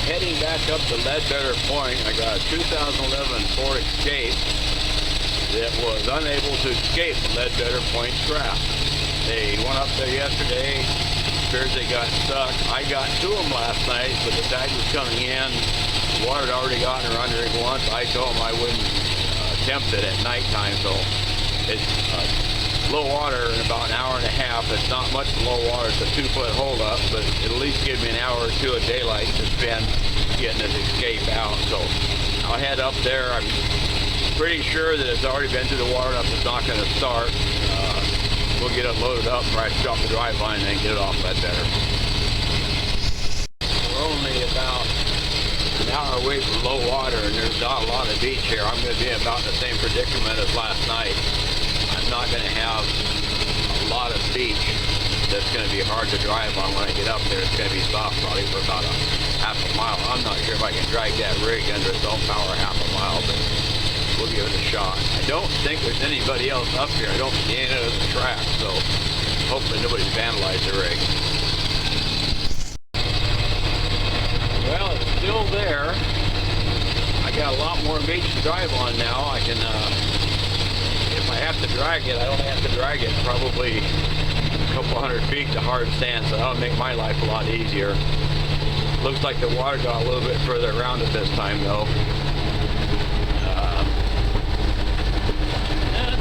heading back up to Leadbetter Point. I got a 2011 Ford Escape that was unable to escape Leadbetter Point trap. They went up there yesterday, appears they got stuck. I got to them last night, but the tide was coming in. The water had already gotten her under it once. I told them I wouldn't attempt it at nighttime, so it's low water in about an hour and a half. It's not much low water, it's a 2-foot holdup, but it'll at least give me an hour or two of daylight to spend getting this escape out. So I'll head up there. I'm pretty sure that it's already been through the water enough, it's not going to start. We'll get it loaded up, right, drop the drive line, and then get it off Leadbetter. We're only about an hour away from low water, and there's not a lot of beach here. I'm going to be about the same predicament as last night. I'm not going to have a lot of beach that's going to be hard to drive on when I get up there. It's going to be soft probably for about a half a mile. I'm not sure if I can drag that rig under its own power half a mile, but we'll give it a shot. I don't think there's anybody else up here. I don't see any of the track, so hopefully nobody's vandalized the rig. Well, it's still there. I got a lot more beach to drive on now. I can, if I have to drag it, I only have to drag it probably a couple hundred feet to hard sand, so that'll make my life a lot easier. Looks like the water got a little bit further around it this time, though.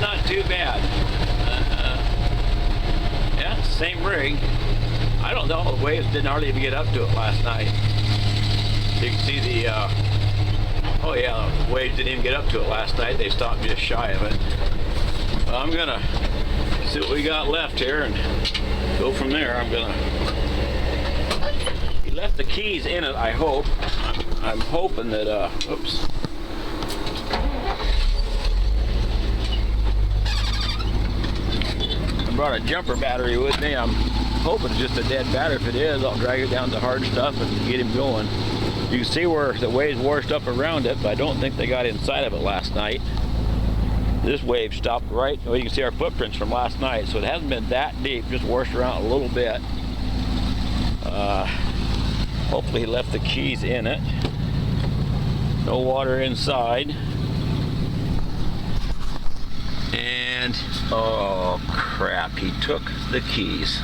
Not too bad. Yeah, same rig. I don't know, the waves didn't hardly even get up to it last night. You can see the, oh yeah, the waves didn't even get up to it last night. They stopped just shy of it. Well, I'm gonna see what we got left here and go from there. He left the keys in it, I hope. I'm hoping that, oops. I brought a jumper battery with me. I'm hoping it's just a dead battery. If it is, I'll drag it down to hard stuff and get him going. You can see where the waves washed up around it, but I don't think they got inside of it last night. This wave stopped right, well, you can see our footprints from last night, so it hasn't been that deep, just washed around a little bit. Hopefully he left the keys in it. No water inside. And, oh crap, he took the keys.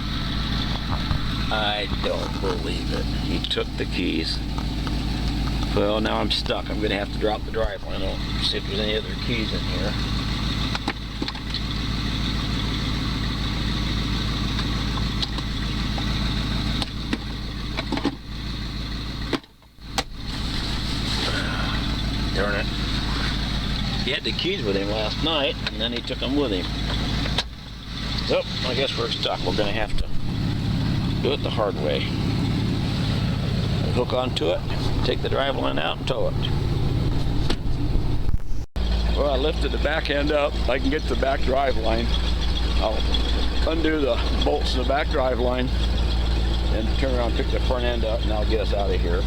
I don't believe it. He took the keys. Well, now I'm stuck. I'm going to have to drop the drive line. I'll see if there's any other keys in here. Darn it. He had the keys with him last night, and then he took them with him. So, I guess we're stuck. We're going to have to do it the hard way. Hook onto it, take the drive line out, and tow it. Well, I lifted the back end up. I can get to the back drive line. I'll undo the bolts in the back drive line and turn around and pick the front end up, and that'll get us out of here.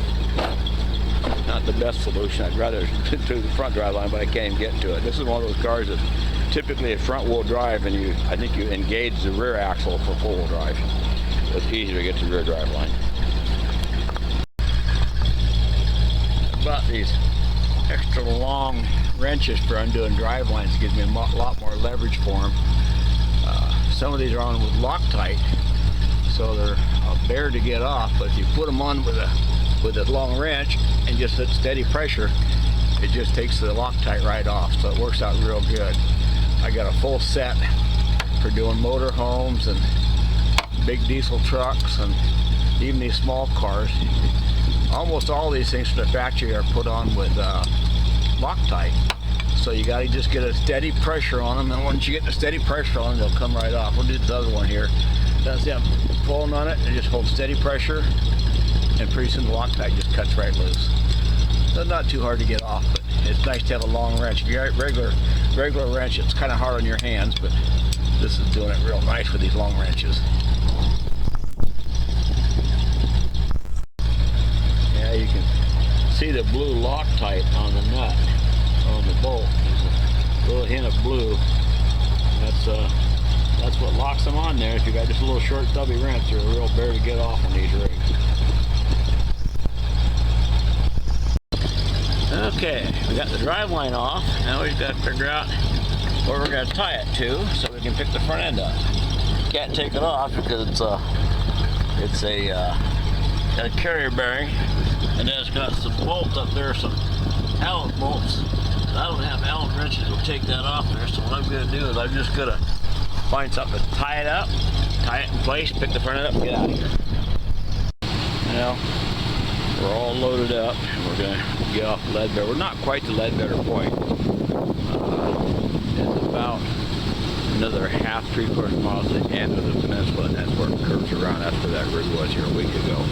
Not the best solution. I'd rather do the front drive line, but I can't even get to it. This is one of those cars that typically a front wheel drive, and I think you engage the rear axle for full wheel drive. So it's easier to get to the rear drive line. About these extra long wrenches for undoing drive lines. It gives me a lot more leverage for them. Some of these are on with Loctite, so they're a bear to get off, but if you put them on with a long wrench and just at steady pressure, it just takes the Loctite right off, so it works out real good. I got a full set for doing motor homes and big diesel trucks and even these small cars. Almost all these things from the factory are put on with Loctite. So you got to just get a steady pressure on them, and once you get the steady pressure on them, they'll come right off. We'll do this other one here. That's it. I'm pulling on it and just hold steady pressure, and pretty soon the Loctite just cuts right loose. So not too hard to get off, but it's nice to have a long wrench. If you got regular wrench, it's kind of hard on your hands, but this is doing it real nice with these long wrenches. Yeah, you can see the blue Loctite on the nut, on the bolt. There's a little hint of blue. That's what locks them on there. If you got just a little short stubby wrench, they're a real bear to get off on these rigs. Okay, we got the drive line off. Now we've got to figure out where we're going to tie it to so we can pick the front end up. Can't take it off because it's got a carrier bearing, and then it's got some bolts up there, some Allen bolts. I don't have Allen wrenches to take that off there, so what I'm going to do is I'm just going to find something to tie it up, tie it in place, pick the front end up, and get out of here. Now, we're all loaded up, and we're going to get off Leadbetter. We're not quite to Leadbetter Point. It's about another half, 3/4 miles to the end of the peninsula, and that's where it curves around. That's where that rig was here a week ago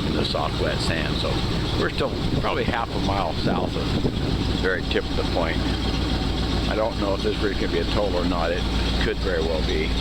in the soft, wet sand. So we're still probably half a mile south of the very tip of the point. I don't know if this rig can be a toll or not. It could very well be.